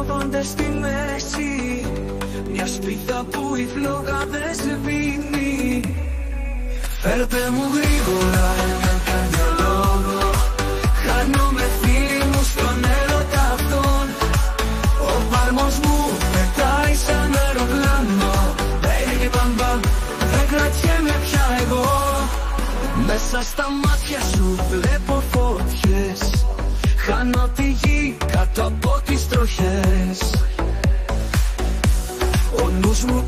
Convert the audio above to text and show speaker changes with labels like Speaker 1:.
Speaker 1: κόβονται στη μέση, μια σπίθα που η φλόγα δεν σβήνει. Φέρτε μου γρήγορα έναν καρδιολόγο, χάνομαι φίλοι μου στον έρωτα αυτόν. Ο παλμός μου πετάει σαν αεροπλάνο, baby bam bam, δεν κρατιέμαι πια εγώ. Μέσα στα μάτια σου βλέπω φωτιές, χάνω τη γη κάτω από τις τροχές. Ο νους μου